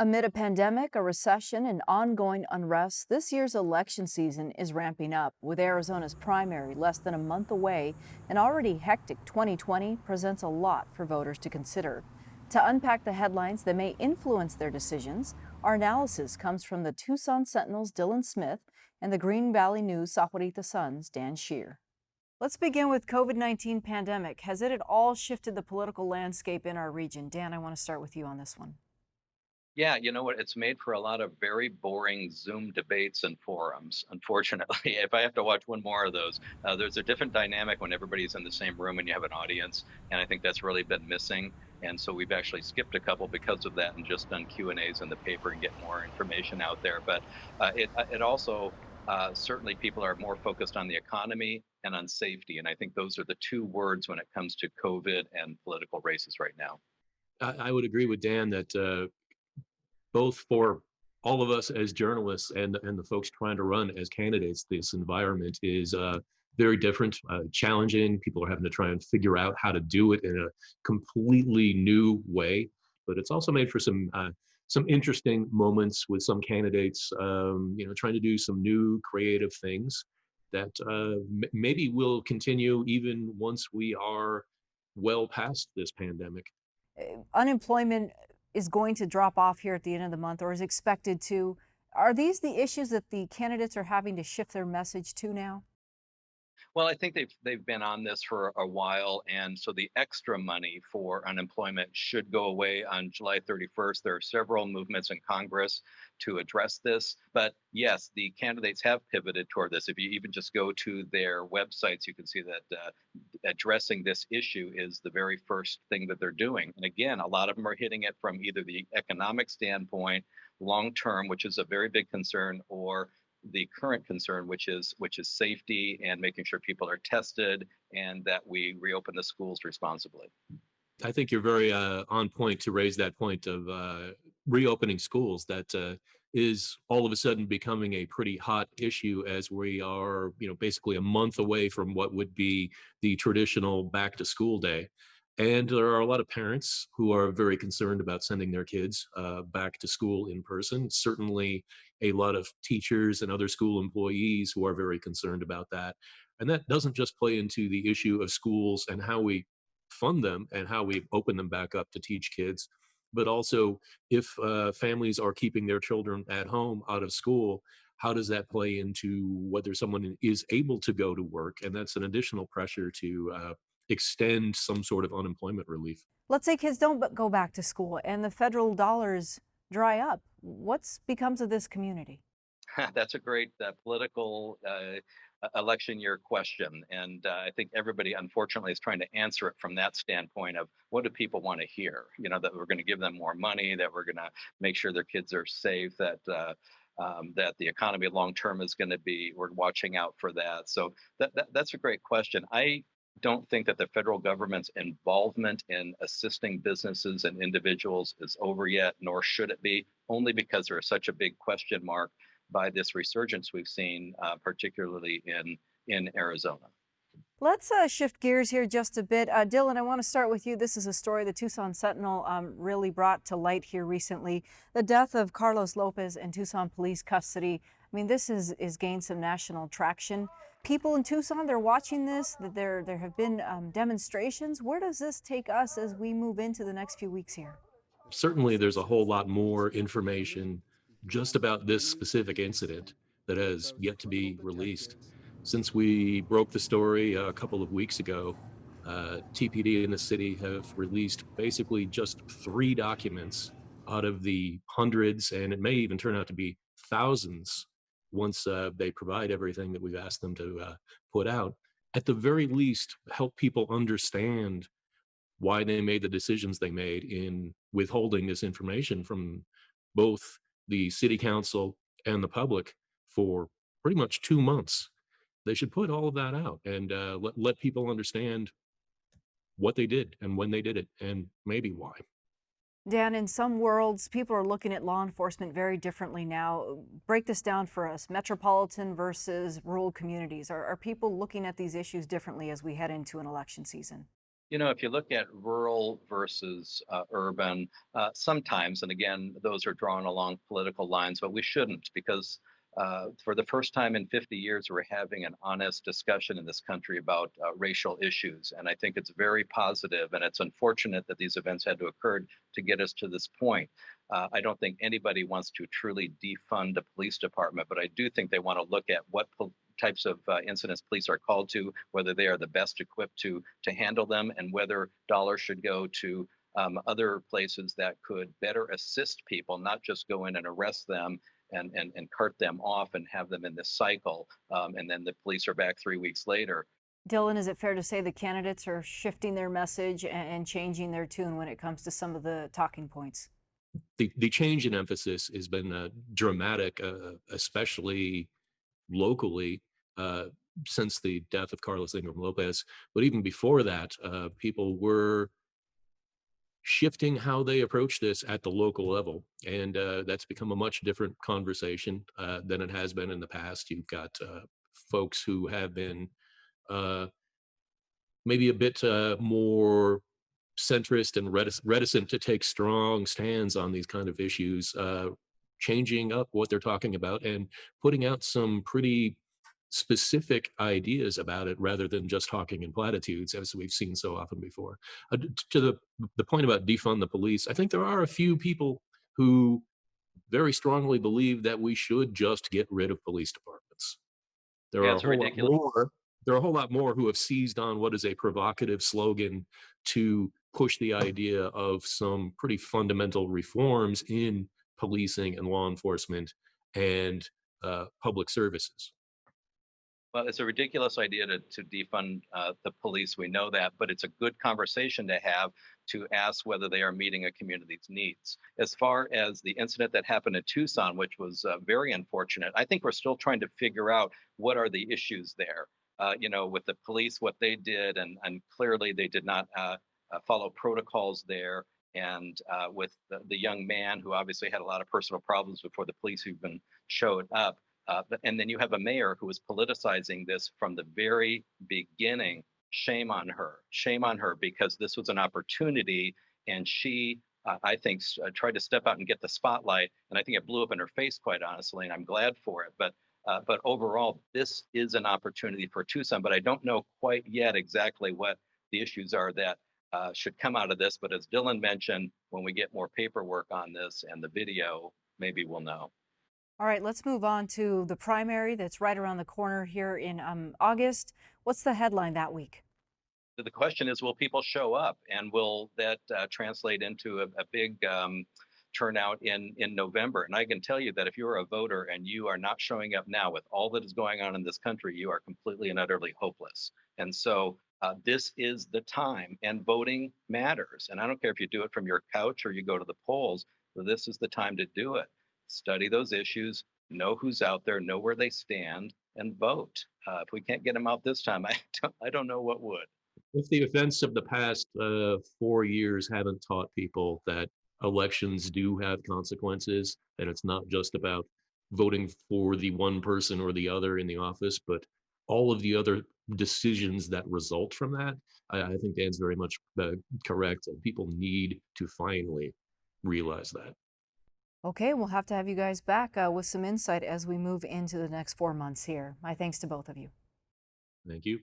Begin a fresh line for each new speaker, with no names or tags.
Amid a pandemic, a recession, and ongoing unrest, this year's election season is ramping up. With Arizona's primary less than a month away, an already hectic 2020 presents a lot for voters to consider. To unpack the headlines that may influence their decisions, our analysis comes from the Tucson Sentinel's Dylan Smith and the Green Valley News Sahuarita Sun's Dan Shear. Let's begin with COVID-19 pandemic. Has it at all shifted the political landscape in our region? Dan, I want to start with you on this one.
Yeah, you know what? It's made for a lot of very boring Zoom debates and forums. Unfortunately, if I have to watch one more of those, there's a different dynamic when everybody's in the same room and you have an audience, and I think that's really been missing. And so we've actually skipped a couple because of that, and just done Q&As in the paper and get more information out there. But it also certainly people are more focused on the economy and on safety, and I think those are the two words when it comes to COVID and political races right now.
I would agree with Dan that both for all of us as journalists and the folks trying to run as candidates, this environment is very different, challenging. People are having to try and figure out how to do it in a completely new way. But it's also made for some interesting moments with some candidates, trying to do some new creative things that maybe will continue even once we are well past this pandemic.
Unemployment is going to drop off here at the end of the month or is expected to. Are these the issues that the candidates are having to shift their message to now?
Well, I think they've been on this for a while, and so the extra money for unemployment should go away on July 31st. There are several movements in Congress to address this, but yes, the candidates have pivoted toward this. If you even just go to their websites, you can see that addressing this issue is the very first thing that they're doing. And again, a lot of them are hitting it from either the economic standpoint, long term, which is a very big concern, or the current concern, which is safety and making sure people are tested and that we reopen the schools responsibly.
I think you're very on point to raise that point of reopening schools. That is all of a sudden becoming a pretty hot issue as we are, basically a month away from what would be the traditional back to school day. And there are a lot of parents who are very concerned about sending their kids back to school in person. Certainly, a lot of teachers and other school employees who are very concerned about that. And that doesn't just play into the issue of schools and how we fund them and how we open them back up to teach kids, but also if families are keeping their children at home out of school, how does that play into whether someone is able to go to work? And that's an additional pressure to extend some sort of unemployment relief.
Let's say kids don't go back to school and the federal dollars dry up. What becomes of this community?
That's a great political election year question. And I think everybody, unfortunately, is trying to answer it from that standpoint of what do people want to hear? That we're going to give them more money, that we're going to make sure their kids are safe, that the economy long term is going to be, we're watching out for that. So that's a great question. I don't think that the federal government's involvement in assisting businesses and individuals is over yet, nor should it be, only because there is such a big question mark by this resurgence we've seen, particularly in Arizona.
Let's shift gears here just a bit. Dylan, I want to start with you. This is a story the Tucson Sentinel really brought to light here recently. The death of Carlos Lopez in Tucson Police custody. I mean, this is gained some national traction. People in Tucson, they're watching this. There have been demonstrations. Where does this take us as we move into the next few weeks here?
Certainly, there's a whole lot more information just about this specific incident that has yet to be released. Since we broke the story a couple of weeks ago, TPD in the city have released basically just 3 documents out of the hundreds, and it may even turn out to be thousands once they provide everything that we've asked them to put out. At the very least, help people understand why they made the decisions they made in withholding this information from both the city council and the public for pretty much 2 months. They should put all of that out and let people understand what they did and when they did it and maybe why.
Dan, in some worlds, people are looking at law enforcement very differently now. Break this down for us. Metropolitan versus rural communities. Are people looking at these issues differently as we head into an election season?
If you look at rural versus urban, sometimes, and again, those are drawn along political lines, but we shouldn't because for the first time in 50 years, we're having an honest discussion in this country about racial issues. And I think it's very positive, and it's unfortunate that these events had to occur to get us to this point. I don't think anybody wants to truly defund the police department, but I do think they want to look at what types of incidents police are called to, whether they are the best equipped to handle them, and whether dollars should go to other places that could better assist people, not just go in and arrest them and cart them off and have them in this cycle, and then the police are back 3 weeks later.
Dylan, is it fair to say the candidates are shifting their message and changing their tune when it comes to some of the talking points?
The change in emphasis has been dramatic, especially locally, uh, since the death of Carlos Ingram Lopez. But even before that, people were shifting how they approach this at the local level. And that's become a much different conversation than it has been in the past. You've got folks who have been uh, maybe a bit more centrist and reticent to take strong stands on these kind of issues, changing up what they're talking about and putting out some pretty specific ideas about it rather than just talking in platitudes as we've seen so often before. To the point about defund the police, I think there are a few people who very strongly believe that we should just get rid of police departments. There
Yeah,
are a
it's a
whole lot
ridiculous.
more there are a whole lot more who have seized on what is a provocative slogan to push the idea of some pretty fundamental reforms in policing and law enforcement and public services.
Well, it's a ridiculous idea to defund the police. We know that, but it's a good conversation to have to ask whether they are meeting a community's needs. As far as the incident that happened in Tucson, which was very unfortunate, I think we're still trying to figure out what are the issues there. With the police, what they did, and clearly they did not follow protocols there. And with the young man who obviously had a lot of personal problems before the police even showed up, and then you have a mayor who is politicizing this from the very beginning. Shame on her. Shame on her because this was an opportunity, and she, I think, tried to step out and get the spotlight. And I think it blew up in her face, quite honestly. And I'm glad for it. But overall, this is an opportunity for Tucson. But I don't know quite yet exactly what the issues are that should come out of this. But as Dylan mentioned, when we get more paperwork on this and the video, maybe we'll know.
All right, let's move on to the primary that's right around the corner here in August. What's the headline that week?
The question is, will people show up, and will that translate into a big turnout in November? And I can tell you that if you're a voter and you are not showing up now with all that is going on in this country, you are completely and utterly hopeless. And so this is the time, and voting matters. And I don't care if you do it from your couch or you go to the polls, but this is the time to do it. Study those issues, know who's out there, know where they stand, and vote. If we can't get them out this time, I don't know what would.
If the events of the past 4 years haven't taught people that elections do have consequences, and it's not just about voting for the one person or the other in the office, but all of the other decisions that result from that, I think Dan's very much correct. And people need to finally realize that.
Okay, we'll have to have you guys back with some insight as we move into the next 4 months here. My thanks to both of you.
Thank you.